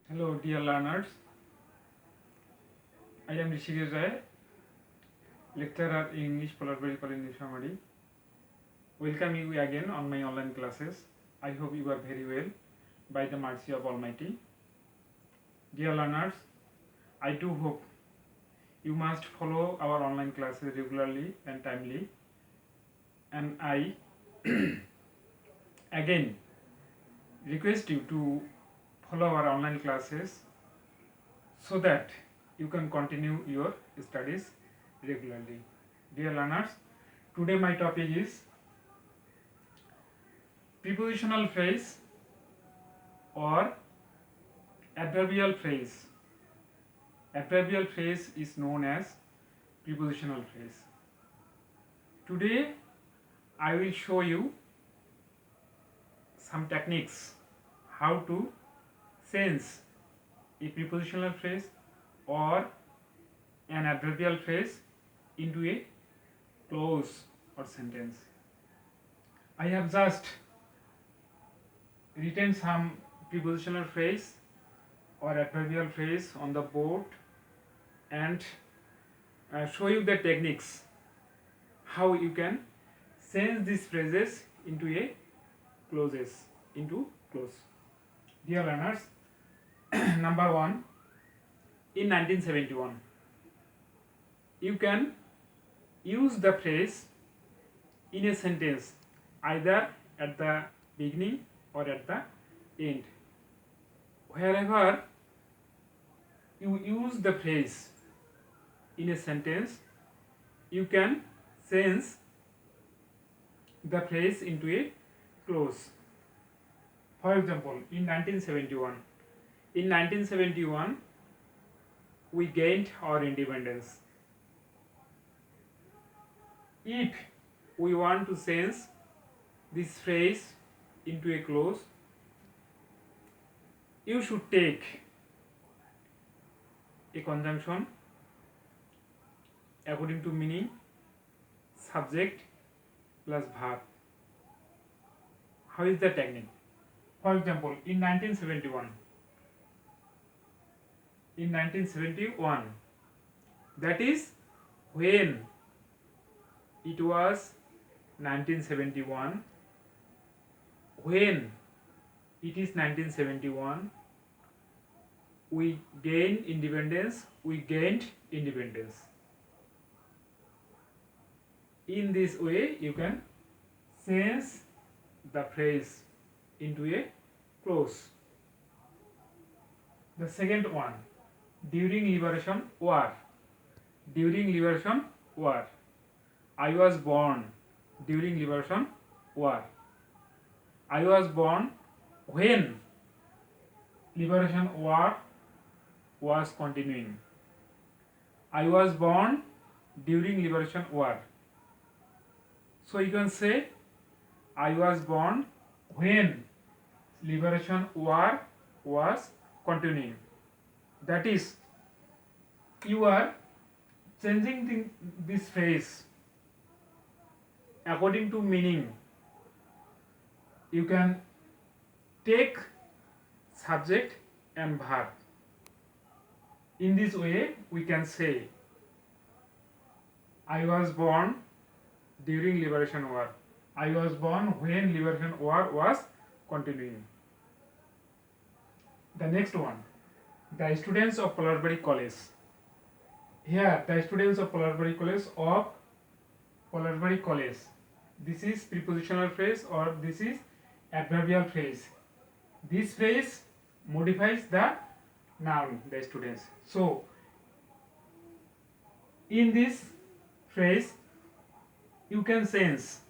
Hello, dear learners. I am Rishikesh Rai, lecturer in English, Polarberry College, Nishamari. Welcome you again on my online classes. I hope you are very well by the mercy of Almighty. Dear learners, I do hope you must follow our online classes regularly and timely. And I again request you to follow our online classes so that you can continue your studies regularly. Dear learners, today my topic is prepositional phrase or adverbial phrase. Adverbial phrase is known as prepositional phrase. Today I will show you some techniques how to change a prepositional phrase or an adverbial phrase into a clause or sentence. I have just written some prepositional phrase or adverbial phrase on the board and show you the techniques how you can change these phrases into a clauses into clause. Dear learners, number one, in 1971 you can use the phrase in a sentence either at the beginning or at the end. Wherever you use the phrase in a sentence, you can change the phrase into a clause. For example, in 1971 we gained our independence. If we want to change this phrase into a clause, you should take a conjunction according to meaning, subject plus verb. How is the technique? For example, in 1971, that is when it was 1971, when it is 1971, we gained independence. In this way, you can change the phrase into a clause. The second one, during liberation war. I was born during liberation war. I was born when liberation war was continuing. I was born during liberation war. So you can say I was born when liberation war was continuing. That is, you are changing this phrase according to meaning. You can take subject and verb. In this way, we can say I was born during liberation war. I was born when liberation war was continuing. The next one, the students of Polarberry College. Here, the students of Polarberry College. This is prepositional phrase or this is adverbial phrase. This phrase modifies the noun, the students. So, in this phrase, you can sense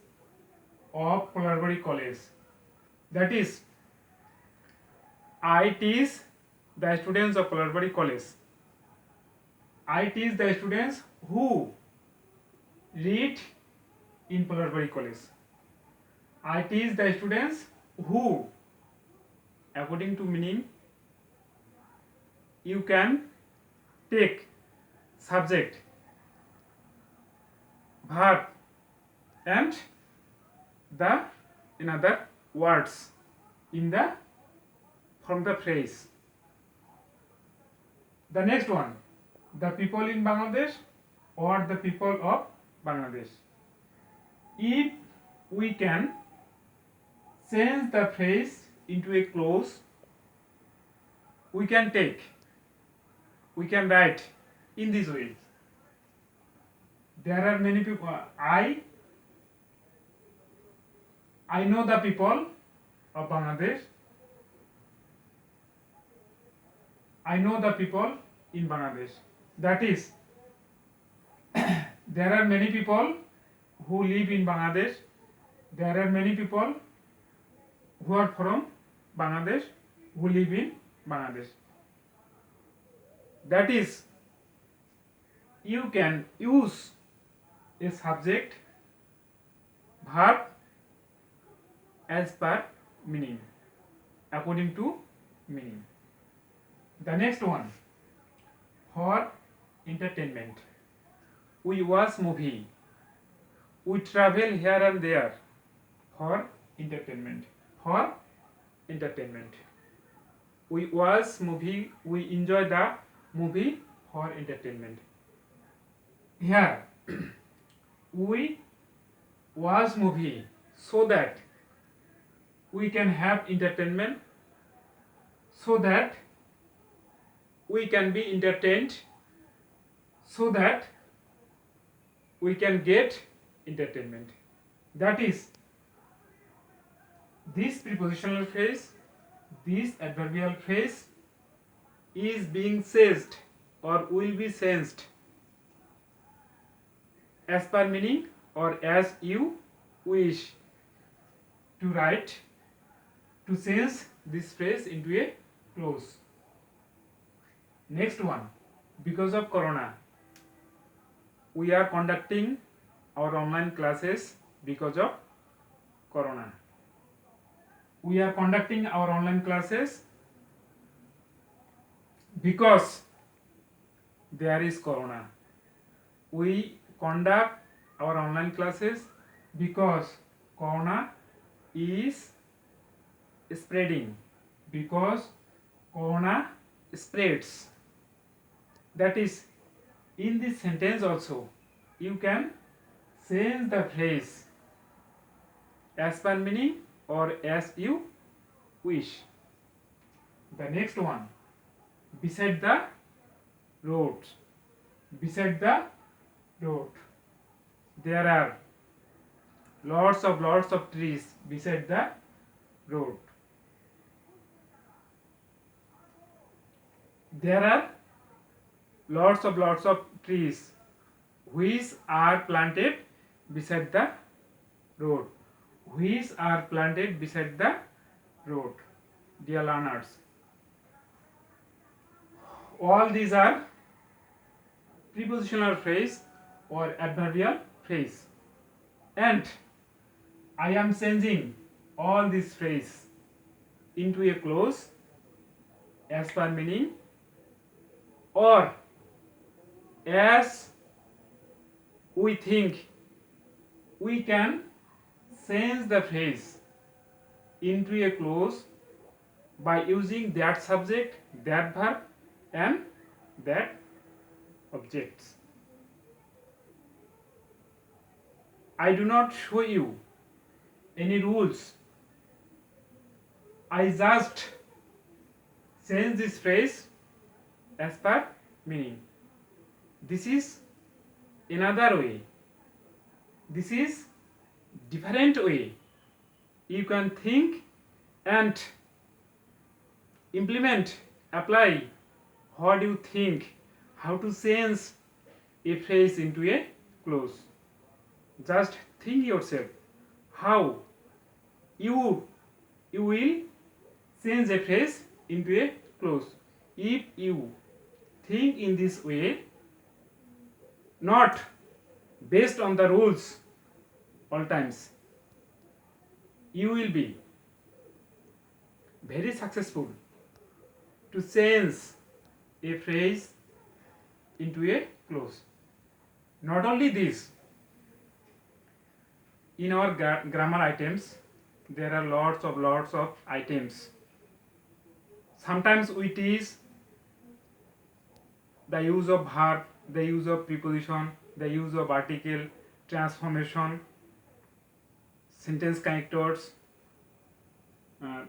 of Polarberry College. That is, I teach the students of Polarberry College. I teach the students who read in Polarberry College. I teach the students who, according to meaning, you can take subject, verb and the another words in the from the phrase. The next one, the people in Bangladesh or the people of Bangladesh. If we can change the phrase into a clause, we can write in this way. There are many people. I know the people of Bangladesh. I know the people in Bangladesh. That is, there are many people who live in Bangladesh. There are many people who are from Bangladesh who live in Bangladesh. That is, you can use a subject verb as per meaning, according to meaning. The next one, for entertainment. We watch movie. We travel here and there for entertainment. For entertainment. We watch movie. We enjoy the movie for entertainment. Here, we watch movie so that we can have entertainment, so that we can be entertained, so that we can get entertainment. That is, this prepositional phrase, this adverbial phrase is being changed or will be changed as per meaning or as you wish to write, to change this phrase into a clause. Next one, because of Corona, we are conducting our online classes because of Corona. We are conducting our online classes because there is Corona. We conduct our online classes because Corona is spreading, because Corona spreads. That is, in this sentence also, you can change the phrase as per meaning or as you wish. The next one, beside the road. Beside the road, there are lots of trees beside the road. There are lots of trees which are planted beside the road. Which are planted beside the road. Dear learners, all these are prepositional phrase or adverbial phrase, and I am changing all these phrase into a clause as per meaning or as we think we can change the phrase into a clause by using that subject, that verb and that objects. I do not show you any rules. I just change this phrase as per meaning. This is another way. This is different way. You can think and implement, apply what you think, how to change a phrase into a clause. Just think yourself how you will change a phrase into a clause. If you think in this way, not based on the rules all times, you will be very successful to change a phrase into a clause. Not only this, in our grammar items, there are lots of items. Sometimes we teach the use of verb, the use of preposition, the use of article, transformation, sentence connectors, uh,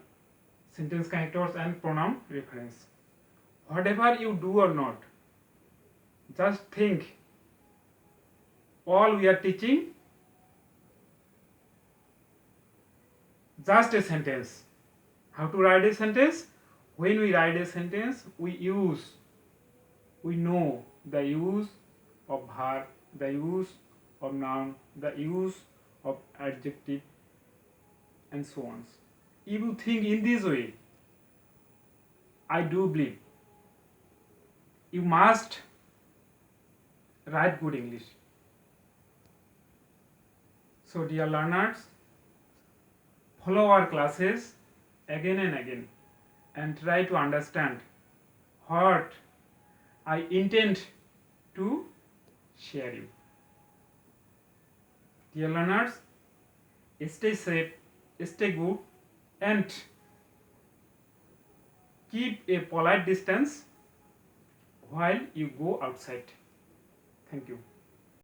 and pronoun reference. Whatever you do or not, just think all we are teaching just a sentence. How to write a sentence? When we write a sentence, we know the use of verb, the use of noun, the use of adjective, and so on. If you think in this way, I do believe you must write good English. So dear learners, follow our classes again and again and try to understand what I intend to share you. Dear learners, stay safe, stay good, and keep a polite distance while you go outside. Thank you.